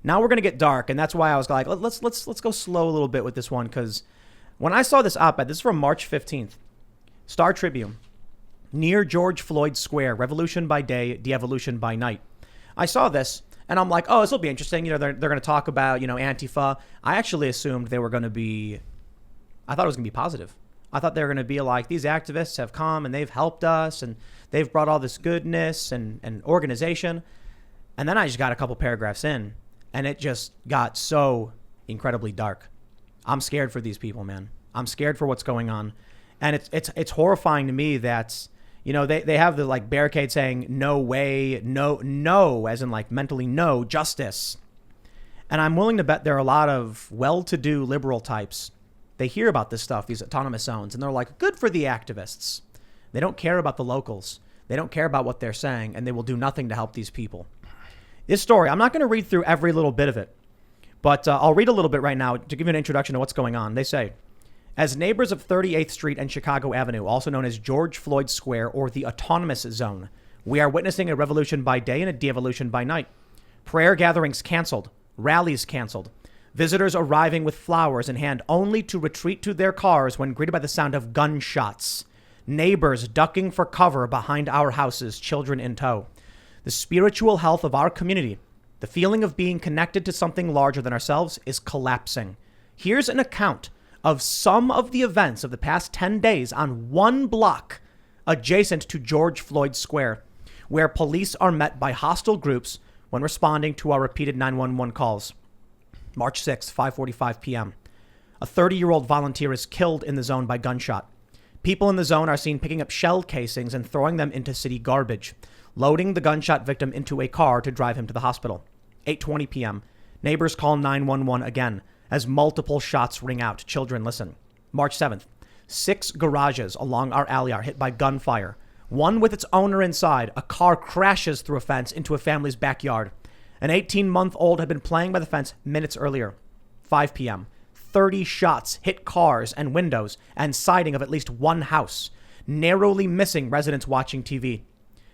Now we're going to get dark, and that's why I was like, let's go slow a little bit with this one, because when I saw this op-ed, this is from March 15th, Star Tribune, near George Floyd Square, revolution by day, de-evolution by night. I saw this, and I'm like, oh, this will be interesting. You know, they're going to talk about, you know, Antifa. I actually assumed they were going to be, I thought it was going to be positive. I thought they were going to be like, these activists have come and they've helped us and they've brought all this goodness and organization. And then I just got a couple paragraphs in and it just got so incredibly dark. I'm scared for these people, man. I'm scared for what's going on. And it's horrifying to me that, you know, they have the like barricade saying no way, no, as in like mentally no justice. And I'm willing to bet there are a lot of well-to-do liberal types. They hear about this stuff, these autonomous zones, and they're like, good for the activists. They don't care about the locals. They don't care about what they're saying, and they will do nothing to help these people. This story, I'm not going to read through every little bit of it, but I'll read a little bit right now to give you an introduction to what's going on. They say, as neighbors of 38th Street and Chicago Avenue, also known as George Floyd Square or the Autonomous Zone, we are witnessing a revolution by day and a de-evolution by night. Prayer gatherings canceled, rallies canceled. Visitors arriving with flowers in hand only to retreat to their cars when greeted by the sound of gunshots. Neighbors ducking for cover behind our houses, children in tow. The spiritual health of our community, the feeling of being connected to something larger than ourselves, is collapsing. Here's an account of some of the events of the past 10 days on one block adjacent to George Floyd Square, where police are met by hostile groups when responding to our repeated 911 calls. March 6, 5:45 p.m. A 30-year-old volunteer is killed in the zone by gunshot. People in the zone are seen picking up shell casings and throwing them into city garbage, loading the gunshot victim into a car to drive him to the hospital. 8:20 p.m. Neighbors call 911 again as multiple shots ring out. Children listen. March 7th. 6 garages along our alley are hit by gunfire. One with its owner inside. A car crashes through a fence into a family's backyard. An 18-month-old had been playing by the fence minutes earlier. 5 p.m. 30 shots hit cars and windows and siding of at least one house, narrowly missing residents watching TV.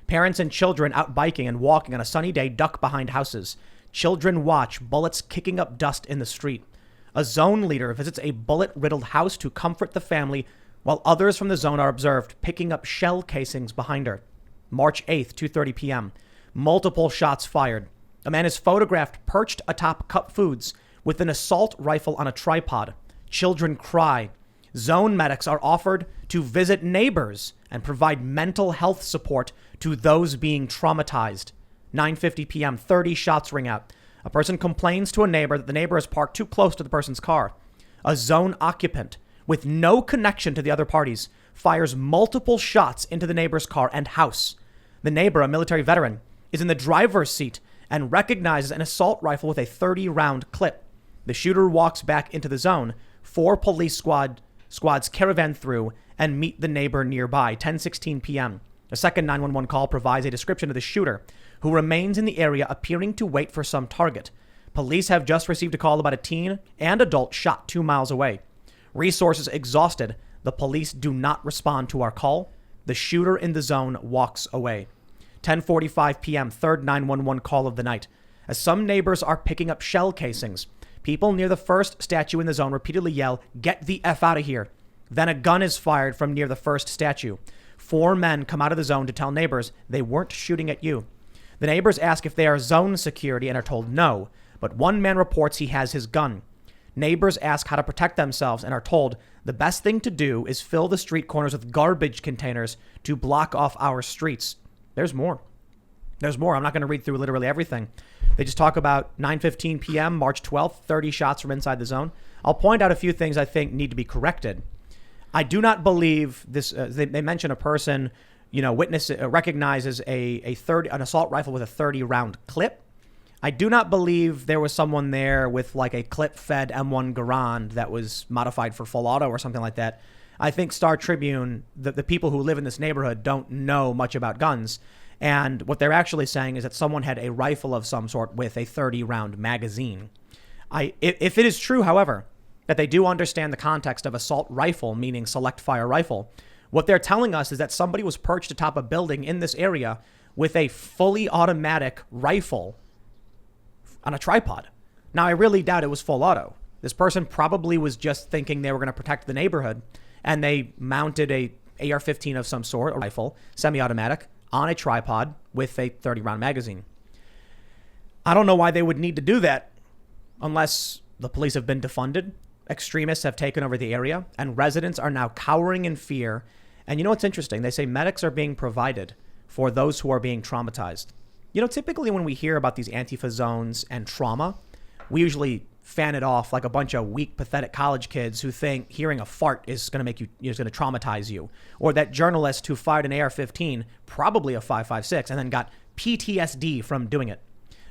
Parents and children out biking and walking on a sunny day duck behind houses. Children watch bullets kicking up dust in the street. A zone leader visits a bullet-riddled house to comfort the family, while others from the zone are observed picking up shell casings behind her. March 8th, 2:30 p.m. Multiple shots fired. A man is photographed perched atop Cup Foods with an assault rifle on a tripod. Children cry. Zone medics are offered to visit neighbors and provide mental health support to those being traumatized. 9:50 p.m. 30 shots ring out. A person complains to a neighbor that the neighbor is parked too close to the person's car. A zone occupant with no connection to the other parties fires multiple shots into the neighbor's car and house. The neighbor, a military veteran, is in the driver's seat and recognizes an assault rifle with a 30-round clip. The shooter walks back into the zone. 4 police squads caravan through and meet the neighbor nearby. 10:16 p.m. A second 911 call provides a description of the shooter, who remains in the area appearing to wait for some target. Police have just received a call about a teen and adult shot 2 miles away. Resources exhausted, the police do not respond to our call. The shooter in the zone walks away. 10:45 p.m. Third 911 call of the night. As some neighbors are picking up shell casings, people near the first statue in the zone repeatedly yell, "Get the F out of here." Then a gun is fired from near the first statue. 4 men come out of the zone to tell neighbors they weren't shooting at you. The neighbors ask if they are zone security and are told no, but one man reports he has his gun. Neighbors ask how to protect themselves and are told the best thing to do is fill the street corners with garbage containers to block off our streets. There's more. I'm not going to read through literally everything. They just talk about 9:15 p.m., March 12th, 30 shots from inside the zone. I'll point out a few things I think need to be corrected. I do not believe this. They mention a person, recognizes an assault rifle with a 30-round clip. I do not believe there was someone there with like a clip-fed M1 Garand that was modified for full auto or something like that. I think Star Tribune, the people who live in this neighborhood don't know much about guns. And what they're actually saying is that someone had a rifle of some sort with a 30-round magazine. If it is true, however, that they do understand the context of assault rifle, meaning select fire rifle, what they're telling us is that somebody was perched atop a building in this area with a fully automatic rifle on a tripod. Now, I really doubt it was full auto. This person probably was just thinking they were going to protect the neighborhood, and they mounted a AR-15 of some sort, a rifle, semi-automatic, on a tripod with a 30-round magazine. I don't know why they would need to do that unless the police have been defunded, extremists have taken over the area, and residents are now cowering in fear. And you know what's interesting? They say medics are being provided for those who are being traumatized. You know, typically when we hear about these Antifa zones and trauma, we usually fan it off like a bunch of weak, pathetic college kids who think hearing a fart is going to make you, is going to traumatize you. Or that journalist who fired an AR-15, probably a 5.56, and then got PTSD from doing it.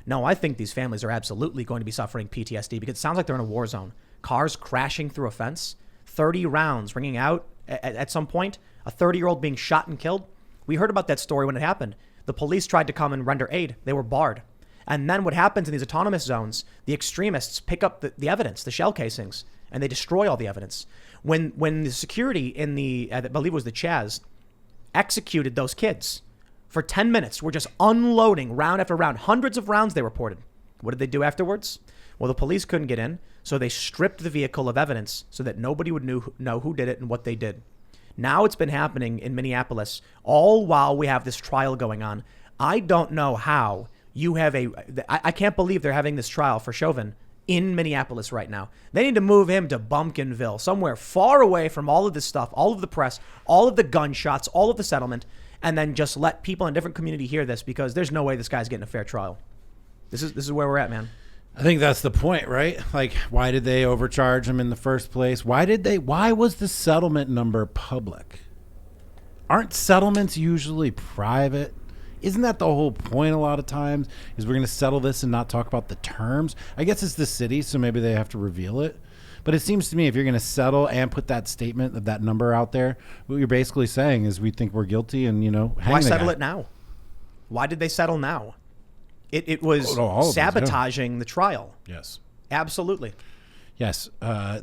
No, I think these families are absolutely going to be suffering PTSD because it sounds like they're in a war zone. Cars crashing through a fence, 30 rounds ringing out at some point, a 30-year-old being shot and killed. We heard about that story when it happened. The police tried to come and render aid. They were barred. And then what happens in these autonomous zones, the extremists pick up the evidence, the shell casings, and they destroy all the evidence. When the security in the, I believe it was the Chaz, executed those kids, for 10 minutes, we're just unloading round after round. Hundreds of rounds they reported. What did they do afterwards? Well, the police couldn't get in, so they stripped the vehicle of evidence so that nobody would know who did it and what they did. Now it's been happening in Minneapolis, all while we have this trial going on. I don't know how you have I can't believe they're having this trial for Chauvin in Minneapolis right now. They need to move him to Bumpkinville, somewhere far away from all of this stuff, all of the press, all of the gunshots, all of the settlement, and then just let people in a different community hear this, because there's no way this guy's getting a fair trial. This is where we're at, man. I think that's the point, right? Like, why did they overcharge him in the first place? Why was the settlement number public? Aren't settlements usually private? Isn't that the whole point a lot of times, is we're going to settle this and not talk about the terms? I guess it's the city, so maybe they have to reveal it. But it seems to me if you're going to settle and put that statement of that number out there, what you're basically saying is we think we're guilty and, hang Why the settle guy. it now? Why did they settle now? It was sabotaging the trial. Yes. Absolutely. Yes.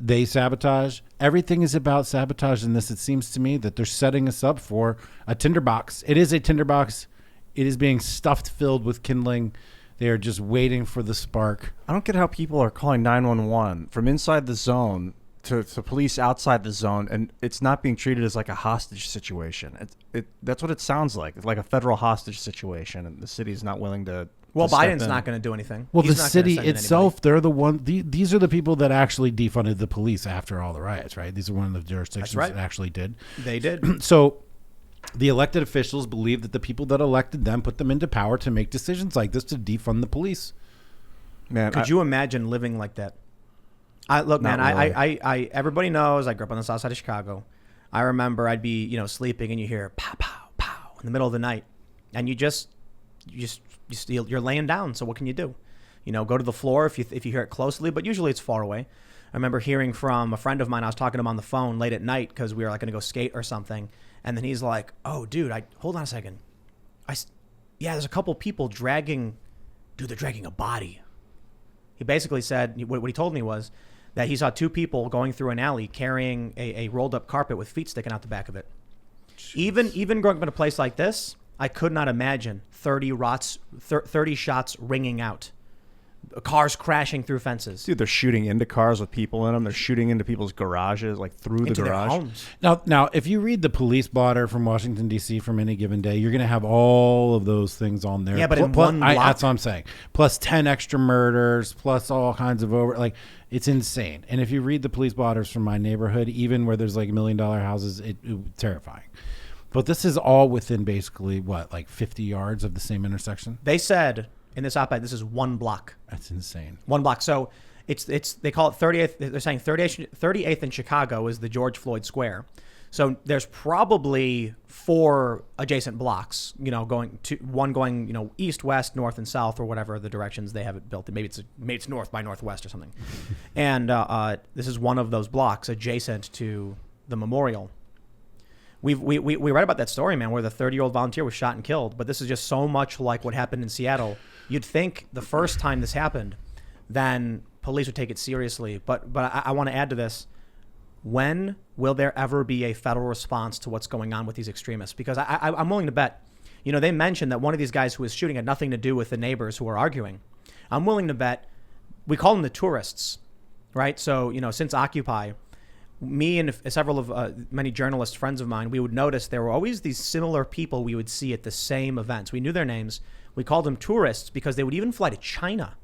They sabotage. Everything is about sabotage in this. It seems to me that they're setting us up for a tinderbox. It is a tinderbox. It is being stuffed, filled with kindling. They are just waiting for the spark. I don't get how people are calling 911 from inside the zone to police outside the zone, and it's not being treated as like a hostage situation. That's what it sounds like. It's like a federal hostage situation, and the city's not willing to. Well, Biden's not going to do anything. Well, He's the not city gonna send itself, anybody. they're the one. These are the people that actually defunded the police after all the riots, right? These are one of the jurisdictions That's right. that actually did. They did. So the elected officials believe that the people that elected them put them into power to make decisions like this to defund the police. Man, Could you imagine living like that? Look, man, really. I everybody knows I grew up on the south side of Chicago. I remember I'd be, sleeping and you hear pow, pow, pow in the middle of the night. And you're laying down. So what can you do? Go to the floor if you hear it closely, but usually it's far away. I remember hearing from a friend of mine. I was talking to him on the phone late at night because we were like going to go skate or something. And then he's like, oh, dude, hold on a second. There's a couple people dragging a body. He basically said, what he told me was that he saw two people going through an alley carrying a rolled up carpet with feet sticking out the back of it. Jeez. Even growing up in a place like this, I could not imagine 30 shots ringing out. Cars crashing through fences. Dude, they're shooting into cars with people in them. They're shooting into people's garages, like through into the garage. Their homes. Now, if you read the police blotter from Washington, D.C. from any given day, you're going to have all of those things on there. Yeah, but in one block. That's what I'm saying. Plus 10 extra murders, plus all kinds of it's insane. And if you read the police blotters from my neighborhood, even where there's like $1 million houses, it's terrifying. But this is all within basically, 50 yards of the same intersection? They said in this op-ed, this is one block. That's insane. One block. So it's they call it 38th. They're saying 38th in Chicago is the George Floyd Square. So there's probably 4 adjacent blocks, going east, west, north, and south, or whatever the directions they have it built. Maybe it's north by northwest or something. And this is one of those blocks adjacent to the memorial. We read about that story, man, where the 30-year-old volunteer was shot and killed. But this is just so much like what happened in Seattle. You'd think the first time this happened, then police would take it seriously. But I want to add to this. When will there ever be a federal response to what's going on with these extremists? Because I'm willing to bet, they mentioned that one of these guys who was shooting had nothing to do with the neighbors who were arguing. I'm willing to bet we call them the tourists, right? So, since Occupy, me and several of many journalist friends of mine, we would notice there were always these similar people we would see at the same events. We knew their names. We called them tourists because they would even fly to China.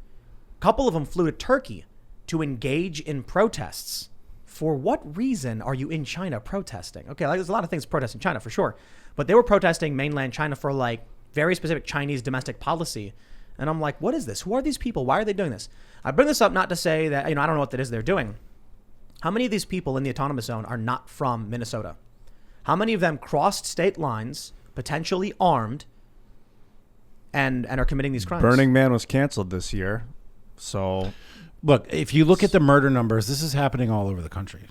A couple of them flew to Turkey to engage in protests. For what reason are you in China protesting? Okay, there's a lot of things to protest in China for sure, but they were protesting mainland China for very specific Chinese domestic policy. And I'm like, what is this? Who are these people? Why are they doing this? I bring this up not to say that, I don't know what that is they're doing. How many of these people in the autonomous zone are not from Minnesota? How many of them crossed state lines, potentially armed, and are committing these crimes? Burning Man was canceled this year. So, look, if you look at the murder numbers, this is happening all over the country.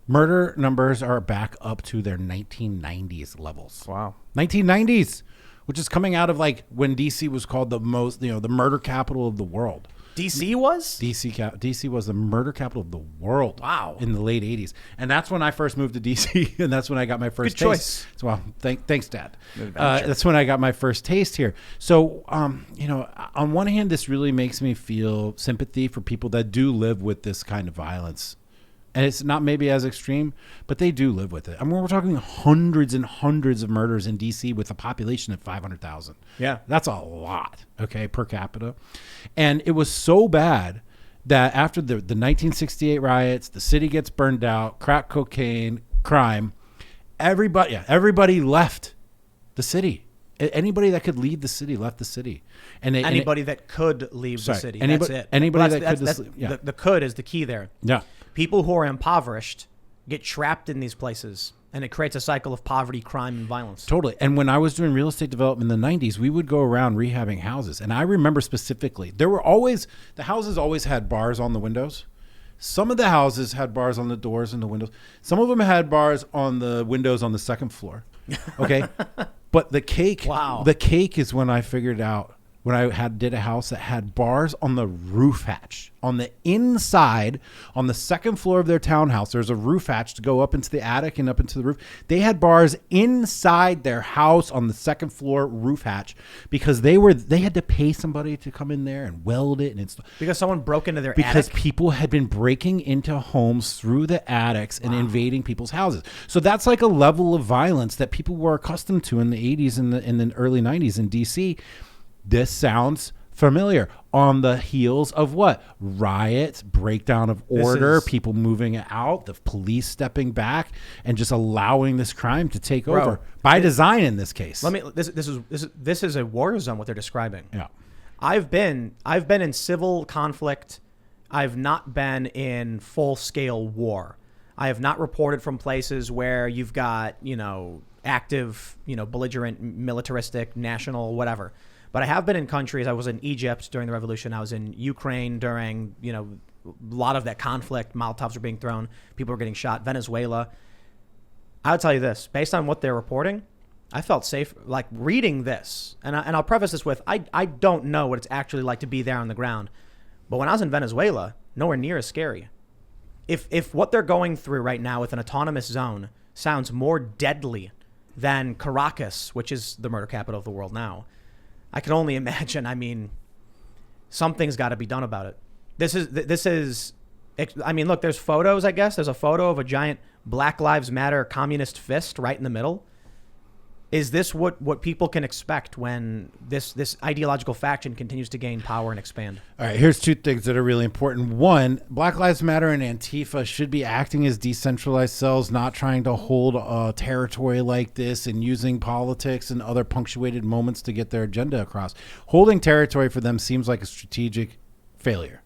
Murder numbers are back up to their 1990s levels. Wow. 1990s, which is coming out of when DC was called the murder capital of the world. DC was? DC was the murder capital of the world. Wow. In the late 80s. And that's when I first moved to DC, and that's when I got my first Good choice. taste. Well, thanks, Dad. That's when I got my first taste here. So, on one hand, this really makes me feel sympathy for people that do live with this kind of violence. And it's not maybe as extreme, but they do live with it. I mean, we're talking hundreds and hundreds of murders in D.C. with a population of 500,000. Yeah. That's a lot, okay, per capita. And it was so bad that after the 1968 riots, the city gets burned out, crack cocaine, crime, everybody left the city. Anybody that could leave the city left the city. Anybody that could leave the city. That's it. Anybody The could is the key there. Yeah. People who are impoverished get trapped in these places, and it creates a cycle of poverty, crime, and violence. Totally. And when I was doing real estate development in the 90s, we would go around rehabbing houses. And I remember specifically, the houses always had bars on the windows. Some of the houses had bars on the doors and the windows. Some of them had bars on the windows on the second floor. Okay. But the cake is when I figured out, when I did a house that had bars on the roof hatch. On the inside, on the second floor of their townhouse, there's a roof hatch to go up into the attic and up into the roof. They had bars inside their house on the second floor roof hatch because they had to pay somebody to come in there and weld it and install. Because someone broke into their attic? Because people had been breaking into homes through the attics and invading people's houses. So that's like a level of violence that people were accustomed to in the 80s and the early 90s in D.C. This sounds familiar. On the heels of what? Riots, breakdown of order, people moving out, the police stepping back, and just allowing this crime to take over by design in this case. This is a war zone. What they're describing. Yeah, I've been in civil conflict. I've not been in full scale war. I have not reported from places where you've got active belligerent, militaristic, national, whatever. But I have been in countries. I was in Egypt during the revolution. I was in Ukraine during, a lot of that conflict. Molotovs were being thrown. People were getting shot. Venezuela. I'll tell you this. Based on what they're reporting, I felt safe, reading this. And I'll preface this with, I don't know what it's actually like to be there on the ground. But when I was in Venezuela, nowhere near as scary. If what they're going through right now with an autonomous zone sounds more deadly than Caracas, which is the murder capital of the world now, I can only imagine. I mean, something's got to be done about it. This is. I mean, look. There's photos. I guess there's a photo of a giant Black Lives Matter communist fist right in the middle. Is this what people can expect when this ideological faction continues to gain power and expand? All right, here's two things that are really important. One, Black Lives Matter and Antifa should be acting as decentralized cells, not trying to hold a territory like this and using politics and other punctuated moments to get their agenda across. Holding territory for them seems like a strategic failure,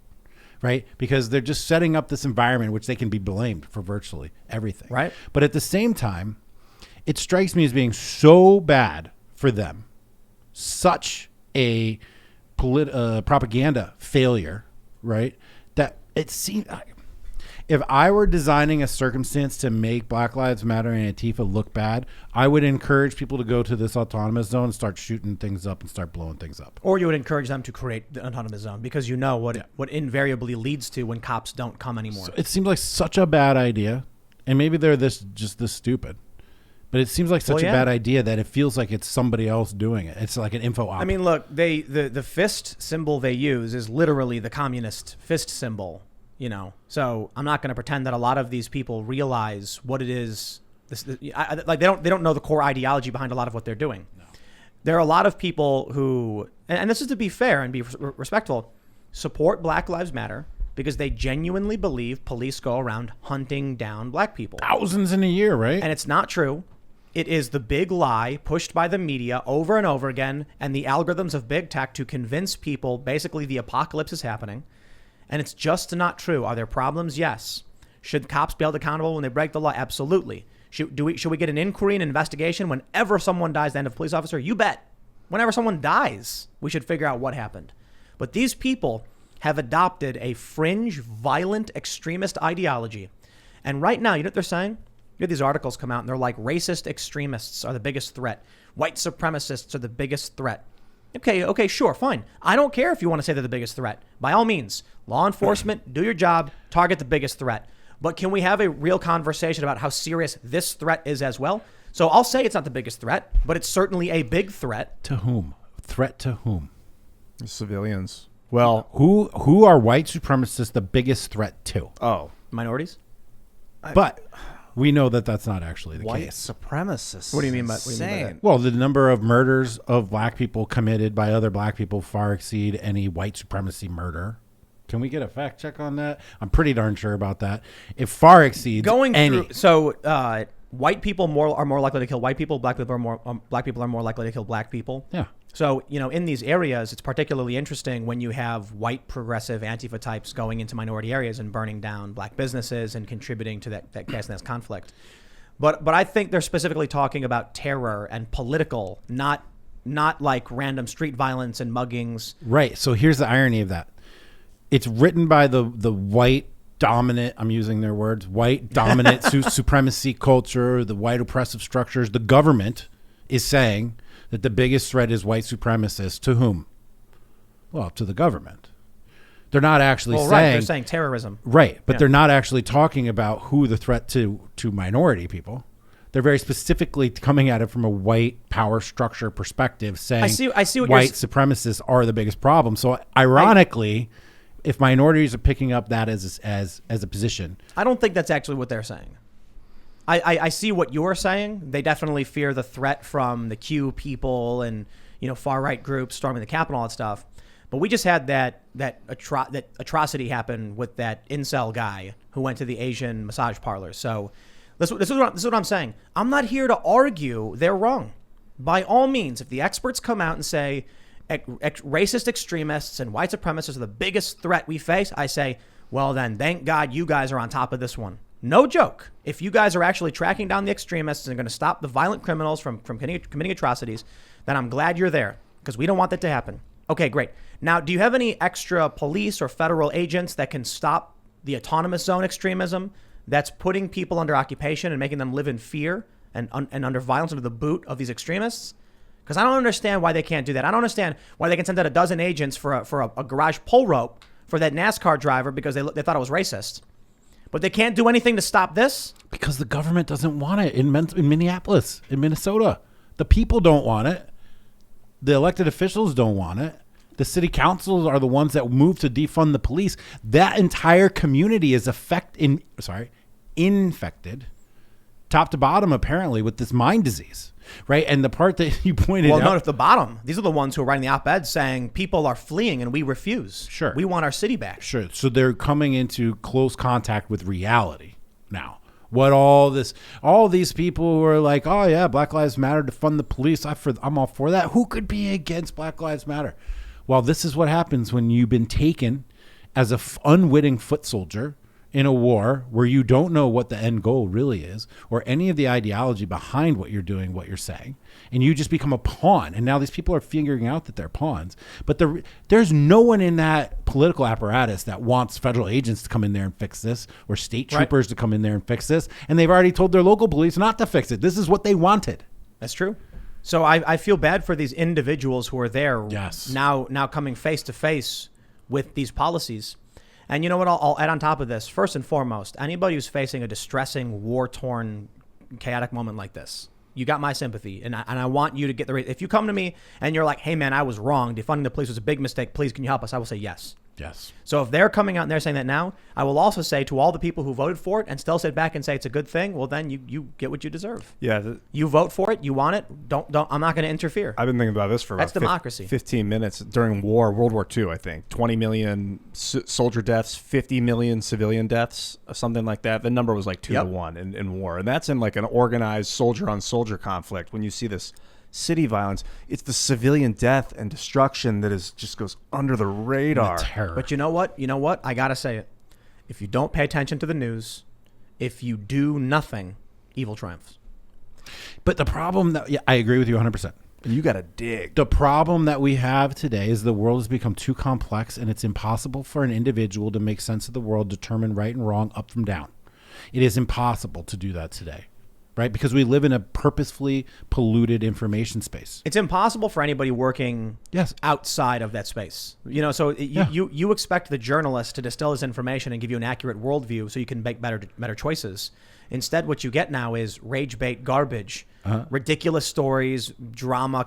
right? Because they're just setting up this environment which they can be blamed for virtually everything. Right. But at the same time, it strikes me as being so bad for them, such a propaganda failure, right? That it seems, if I were designing a circumstance to make Black Lives Matter and Antifa look bad, I would encourage people to go to this autonomous zone and start shooting things up and start blowing things up. Or you would encourage them to create the autonomous zone because you know what invariably leads to when cops don't come anymore. So it seems like such a bad idea, and maybe they're just this stupid. But it seems like such Well, a yeah. bad idea that it feels like it's somebody else doing it. It's like an info op. I mean, look, the fist symbol they use is literally the communist fist symbol, you know. So I'm not going to pretend that a lot of these people realize what it is. Like they don't know the core ideology behind a lot of what they're doing. No. There are a lot of people who, and this is to be fair and be respectful, support Black Lives Matter because they genuinely believe police go around hunting down black people. Thousands in a year, right? And it's not true. It is the big lie pushed by the media over and over again and the algorithms of big tech to convince people basically the apocalypse is happening. And it's just not true. Are there problems? Yes. Should cops be held accountable when they break the law? Absolutely. Should we get an inquiry and investigation whenever someone dies, the end of a police officer? You bet. Whenever someone dies, we should figure out what happened. But these people have adopted a fringe, violent, extremist ideology. And right now, you know what they're saying? You have these articles come out and they're like, racist extremists are the biggest threat. White supremacists are the biggest threat. Okay, sure, fine. I don't care if you want to say they're the biggest threat. By all means, law enforcement, do your job, target the biggest threat. But can we have a real conversation about how serious this threat is as well? So I'll say it's not the biggest threat, but it's certainly a big threat. To whom? Threat to whom? Civilians. Well, Who are white supremacists the biggest threat to? Minorities? But we know that that's not actually the white case. supremacists. What do you mean by that? Well, the number of murders of black people committed by other black people far exceed any white supremacy murder. Can we get a fact check on that? I'm pretty darn sure about that. It far exceeds any. White people are more likely to kill white people. Black people are more likely to kill black people. Yeah. So, you know, in these areas, it's particularly interesting when you have white progressive Antifa types going into minority areas and burning down black businesses and contributing to that chaos conflict. But I think they're specifically talking about terror and political, not like random street violence and muggings. Right. So here's the irony of that. It's written by the white dominant, I'm using their words, white dominant supremacy culture, the white oppressive structures. The government is saying that the biggest threat is white supremacists. To whom? Well, to the government. They're not actually saying... Right, they're saying terrorism. Right, but they're not actually talking about who the threat to minority people. They're very specifically coming at it from a white power structure perspective, saying I see what white supremacists are the biggest problem. So ironically, if minorities are picking up that as a position... I don't think that's actually what they're saying. I see what you're saying. They definitely fear the threat from the Q people and, you know, far right groups storming the Capitol, all that stuff. But we just had that atrocity happen with that incel guy who went to the Asian massage parlors. So this is what I'm saying. I'm not here to argue they're wrong. By all means, if the experts come out and say racist extremists and white supremacists are the biggest threat we face, I say, well then, thank God you guys are on top of this one. No joke. If you guys are actually tracking down the extremists and going to stop the violent criminals from committing atrocities, then I'm glad you're there because we don't want that to happen. Okay, great. Now, do you have any extra police or federal agents that can stop the autonomous zone extremism that's putting people under occupation and making them live in fear and under violence, under the boot of these extremists? Because I don't understand why they can't do that. I don't understand why they can send out a dozen agents for a garage pull rope for that NASCAR driver because they thought it was racist. But they can't do anything to stop this? Because the government doesn't want it in Minneapolis, in Minnesota. The people don't want it. The elected officials don't want it. The city councils are the ones that move to defund the police. That entire community is infected, top to bottom, apparently, with this mind disease. Right. And the part that you pointed out. Well, not at the bottom. These are the ones who are writing the op-ed saying people are fleeing and we refuse. Sure. We want our city back. Sure. So they're coming into close contact with reality now. What all these people who are like, oh, yeah, Black Lives Matter to fund the police. I'm all for that. Who could be against Black Lives Matter? Well, this is what happens when you've been taken as a unwitting foot soldier in a war where you don't know what the end goal really is or any of the ideology behind what you're doing, what you're saying, and you just become a pawn. And now these people are figuring out that they're pawns. But there's no one in that political apparatus that wants federal agents to come in there and fix this or state troopers to come in there and fix this. And they've already told their local police not to fix it. This is what they wanted. That's true. So I feel bad for these individuals who are there now coming face to face with these policies. And you know what? I'll add on top of this. First and foremost, anybody who's facing a distressing, war-torn, chaotic moment like this, You got my sympathy, and I want you to get the. If you come to me and you're like, "Hey, man, I was wrong. Defunding the police was a big mistake. Please, can you help us?" I will say yes. Yes. So if they're coming out and they're saying that now, I will also say to all the people who voted for it and still sit back and say it's a good thing, well, then you get what you deserve. Yeah. You vote for it. You want it. Don't. I'm not going to interfere. I've been thinking about this for about That's democracy. 15 minutes during World War II, I think. 20 million soldier deaths, 50 million civilian deaths, something like that. The number was like 2 to 1 in war. And that's in like an organized soldier-on-soldier conflict. When you see this city violence, it's the civilian death and destruction that just goes under the radar. The terror. But you know what? I got to say it. If you don't pay attention to the news, if you do nothing, evil triumphs. But the problem I agree with you 100%. And you got to dig. The problem that we have today is the world has become too complex, and it's impossible for an individual to make sense of the world, determine right and wrong, up from down. It is impossible to do that today. Right? Because we live in a purposefully polluted information space. It's impossible for anybody working outside of that space. So you expect the journalist to distill this information and give you an accurate worldview so you can make better choices. Instead, what you get now is rage bait garbage, ridiculous stories, drama,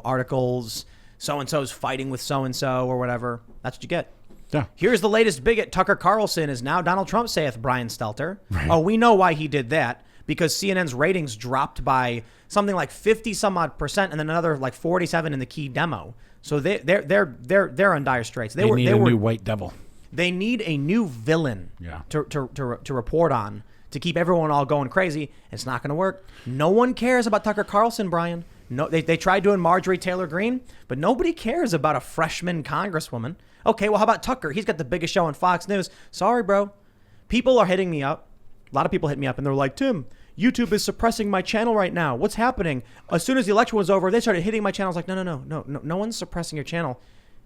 articles, so-and-so's fighting with so-and-so or whatever. That's what you get. Yeah. Here's the latest bigot. Tucker Carlson is now Donald Trump, saith Brian Stelter. Right. Oh, we know why he did that. Because CNN's ratings dropped by something like 50 some odd percent, and then another like 47 in the key demo. So they're on dire straits. They need a new white devil. They need a new villain to report on to keep everyone all going crazy. It's not going to work. No one cares about Tucker Carlson, Brian. No, they tried doing Marjorie Taylor Greene, but nobody cares about a freshman congresswoman. Okay, well, how about Tucker? He's got the biggest show on Fox News. Sorry, bro. People are hitting me up. A lot of people hit me up, and they're like, Tim, YouTube is suppressing my channel right now. What's happening? As soon as the election was over, they started hitting my channel. I was like, no one's suppressing your channel.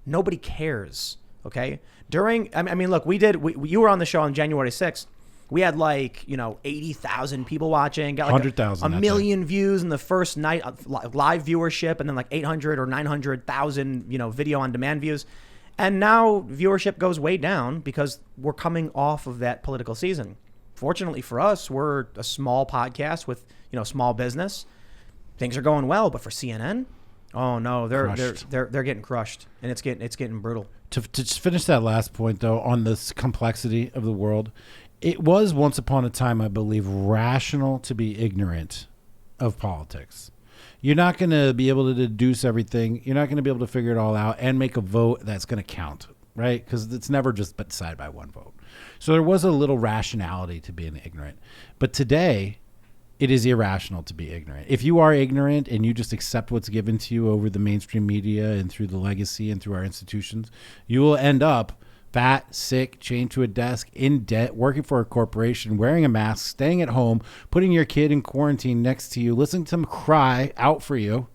Nobody cares, okay? Look, you were on the show on January 6th. We had 80,000 people watching. Got 100,000. A million views in the first night of live viewership, and then 800 or 900,000, video on demand views. And now viewership goes way down because we're coming off of that political season. Fortunately for us, we're a small podcast with, small business. Things are going well, but for CNN, oh no, they're getting crushed, and it's getting brutal. To just finish that last point though, on this complexity of the world, it was once upon a time, I believe, rational to be ignorant of politics. You're not going to be able to deduce everything. You're not going to be able to figure it all out and make a vote that's going to count, right? Because it's never just decided by one vote. So there was a little rationality to being ignorant. But today, it is irrational to be ignorant. If you are ignorant and you just accept what's given to you over the mainstream media and through the legacy and through our institutions, you will end up fat, sick, chained to a desk, in debt, working for a corporation, wearing a mask, staying at home, putting your kid in quarantine next to you, listening to them cry out for you.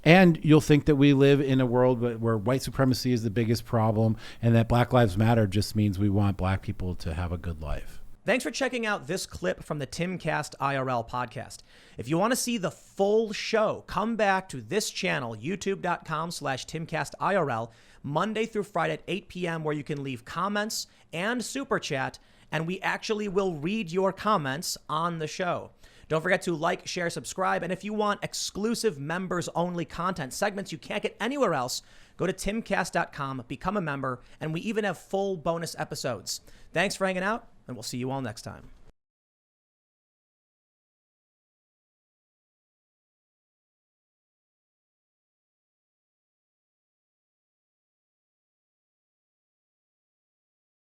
And you'll think that we live in a world where white supremacy is the biggest problem and that Black Lives Matter just means we want black people to have a good life. Thanks for checking out this clip from the Timcast IRL podcast. If you want to see the full show, come back to this channel, youtube.com/TimcastIRL, Monday through Friday at 8 p.m., where you can leave comments and super chat, and we actually will read your comments on the show. Don't forget to like, share, subscribe, and if you want exclusive members-only content, segments you can't get anywhere else, go to timcast.com, become a member, and we even have full bonus episodes. Thanks for hanging out, and we'll see you all next time.